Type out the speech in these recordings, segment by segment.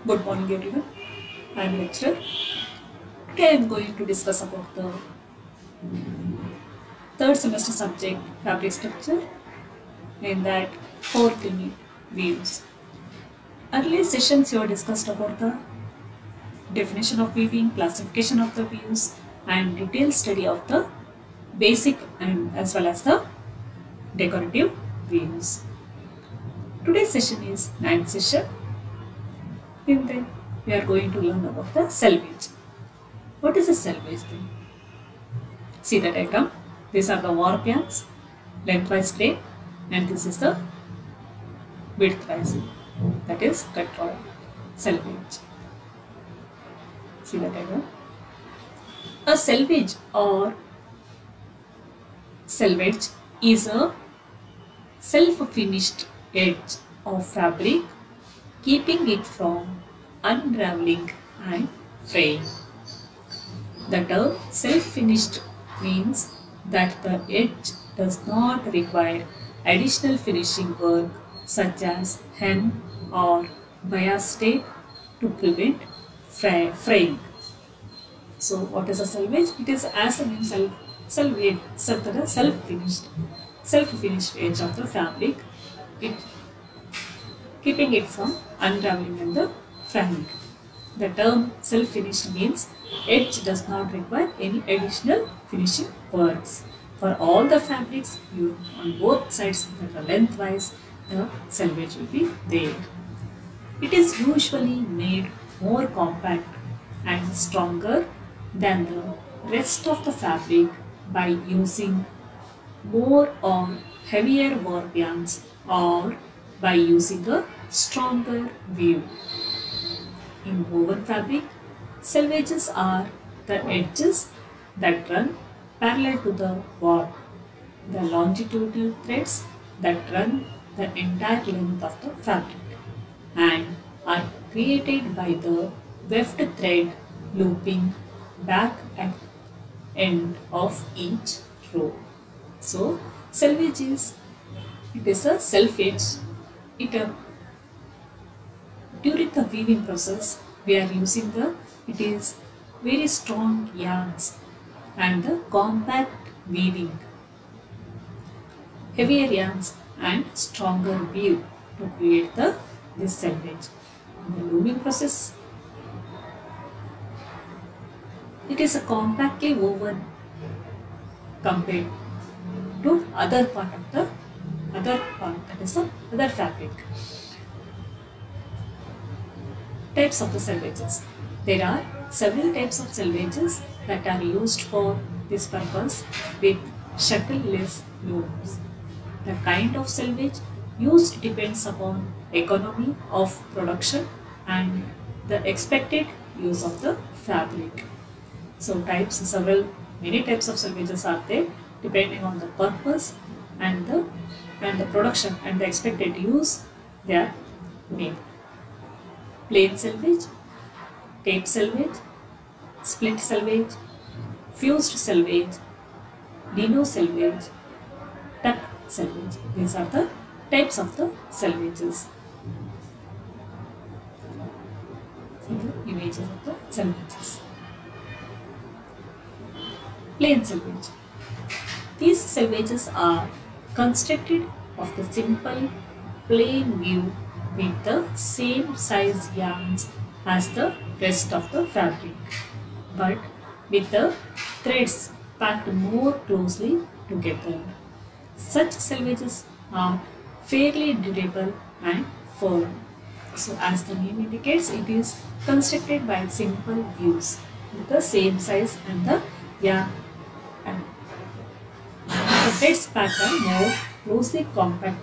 Good morning everyone. I am lecturer. Today I am going to discuss about the third semester subject fabric structure, in that 4th unit weaves. Earlier sessions you have discussed about the definition of weaving, classification of the weaves and detailed study of the basic and as well as the decorative weaves. Today's session is 9th session. In that we are going to learn about the selvage. What is a selvage then? See the diagram. These are the warp yarns, lengthwise frame, and this is the widthwise, that is cut rod selvage. See the diagram. A selvage or selvage is a self-finished edge of fabric, keeping it from unraveling and fraying. The term self-finished means that the edge does not require additional finishing work such as hem or bias tape to prevent fraying. So what is a selvage? It is as the name self-finished edge of the fabric, keeping it from unraveling and the fraying. The term self-finished means edge does not require any additional finishing works. For all the fabrics used on both sides that are lengthwise, the selvage will be there. It is usually made more compact and stronger than the rest of the fabric by using more or heavier warp yarns or by using a stronger weave. In woven fabric, selvages are the edges that run parallel to the warp, the longitudinal threads that run the entire length of the fabric, and are created by the weft thread looping back at end of each row. So, selvage is a self-edge. During the weaving process, we are using it is very strong yarns and the compact weaving, heavier yarns and stronger weave to create this selvage. In the looming process, it is a compactly woven compared to other part, that is the other fabric. Types of the selvages. There are several types of selvages that are used for this purpose with shuttle-less looms. The kind of selvage used depends upon economy of production and the expected use of the fabric. So many types of selvages are there depending on the purpose and the production and the expected use they are made. Plain selvage, tape selvage, split selvage, fused selvage, lino selvage, tuck selvage. These are the types of the selvages. See the images of the selvages. Plain selvage. These selvages are constructed of the simple plain weave with the same size yarns as the rest of the fabric, but with the threads packed more closely together. Such selvages are fairly durable and firm. So as the name indicates, it is constructed by simple weaves with the same size and the yarn, and the threads packed are more closely together.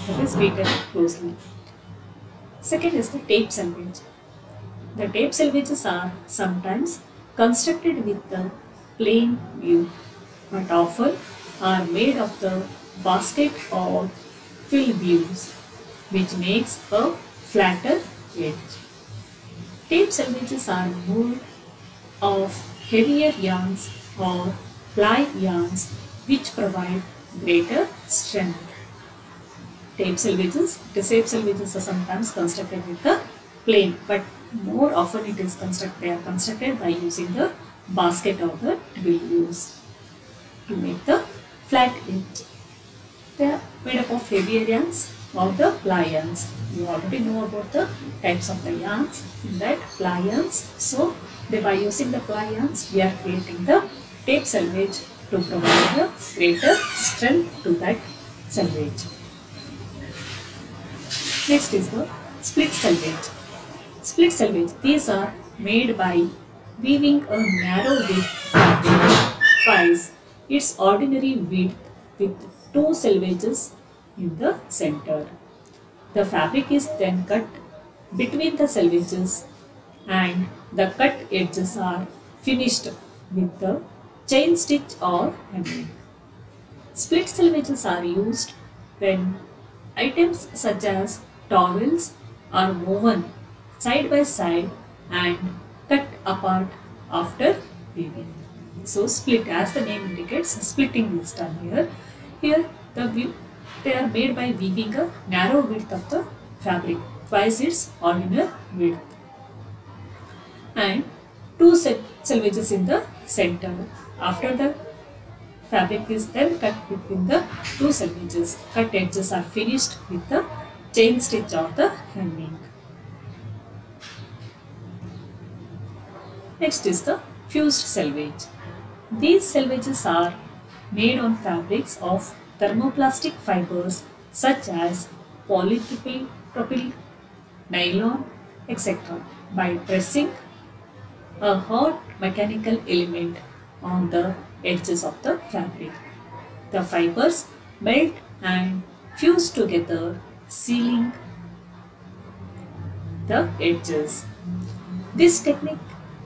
That is weighted closely. Second is the tape selvage. The tape selvages are sometimes constructed with the plain weave, but often are made of the basket or fill weaves, which makes a flatter edge. Tape selvages are made of heavier yarns or ply yarns, which provide greater strength. tape selvages. The tape selvages are sometimes constructed with the plane, but more often it is they are constructed by using the basket or the twill to make the flat edge. They are made up of heavier yarns or the ply yarns. You already know about the types of the yarns in that ply yarns. So by using the ply yarns, we are creating the tape selvage to provide a greater strength to that selvage. Next is the split selvage. Split selvage, these are made by weaving a narrow width fabric twice its ordinary width with two selvages in the center. The fabric is then cut between the selvages and the cut edges are finished with the chain stitch or hemming. Split selvages are used when items such as towels are woven side by side and cut apart after weaving. So split, as the name indicates, splitting is done here. Here they are made by weaving a narrow width of the fabric, twice its ordinary width, and two selvages in the center. After the fabric is then cut between the two selvages, cut edges are finished with the chain stitch or the hemming. Next is the fused selvage. These selvages are made on fabrics of thermoplastic fibers such as polypropyl, nylon, etc. by pressing a hot mechanical element on the edges of the fabric. The fibers melt and fuse together, sealing the edges. This technique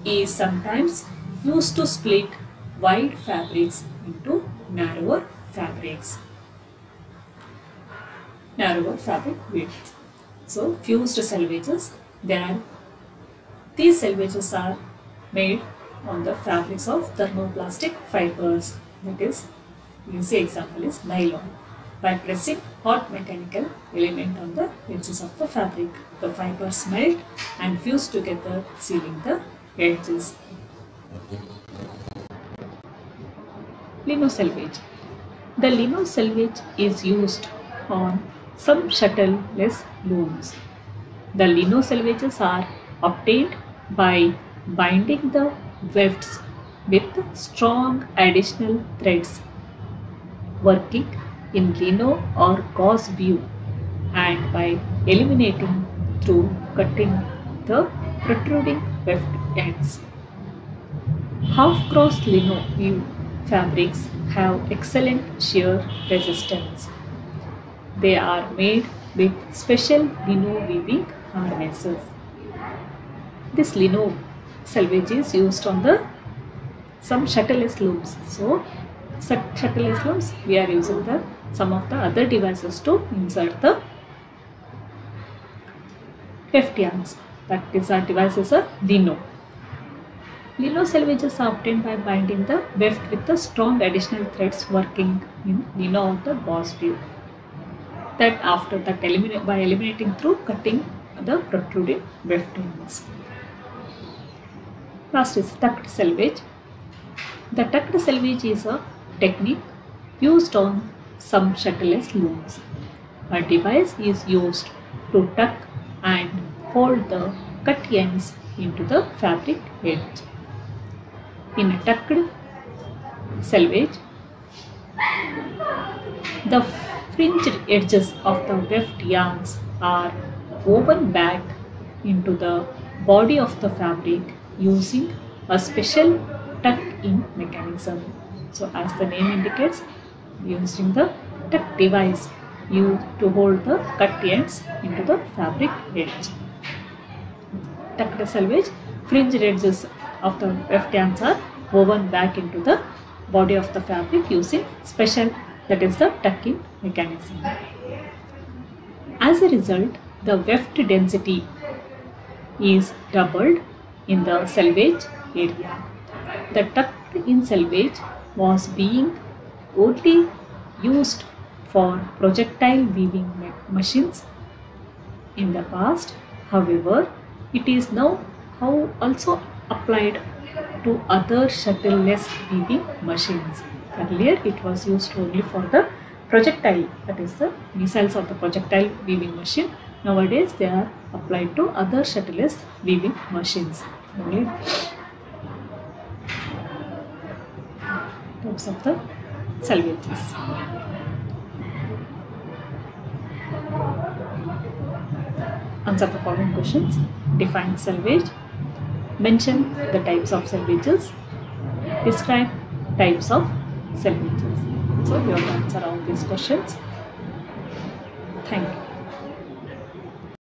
is sometimes used to split wide fabrics into narrower fabrics. Narrower fabric width. So fused selvages, these selvages are made on the fabrics of thermoplastic fibers. That is, easy example is nylon. By pressing hot mechanical element on the edges of the fabric, the fibers melt and fuse together, sealing the edges. Lino selvage. The lino selvage is used on some shuttle-less looms. The lino selvages are obtained by binding the wefts with strong additional threads, working in lino or gauze weave, and by eliminating through cutting the protruding weft ends. Half-cross lino weave fabrics have excellent shear resistance. They are made with special lino weaving harnesses. This lino selvage is used on some shuttle-less looms. So, shuttle-less looms, we are using some of the other devices to insert the weft yarns. But these are devices are lino. Lino selvages are obtained by binding the weft with the strong additional threads, working in lino of the gauze weave. That after that by eliminating through cutting the protruding weft ends. Last is tucked selvage. The tucked selvage is a technique used on some shuttle-less looms. A device is used to tuck and hold the cut ends into the fabric edge. In a tucked selvage, the fringed edges of the weft yarns are woven back into the body of the fabric using a special tuck-in mechanism. So, as the name indicates, using the tuck device used to hold the cut ends into the fabric edge. Tucked selvage, fringed edges of the weft yarns are woven back into the body of the fabric using special, that is the tuck-in mechanism. As a result, the weft density is doubled in the selvage area. The tucked-in selvage was being only used for projectile weaving machines in the past. However, it is now also applied to other shuttle-less weaving machines. Earlier, it was used only for the projectile, that is the missiles of the projectile weaving machine. Nowadays, they are applied to other shuttle-less weaving machines. Only types of the salvages. Answer the following questions. Define salvage. Mention the types of salvages. Describe types of salvages. So you have to answer all these questions. Thank you.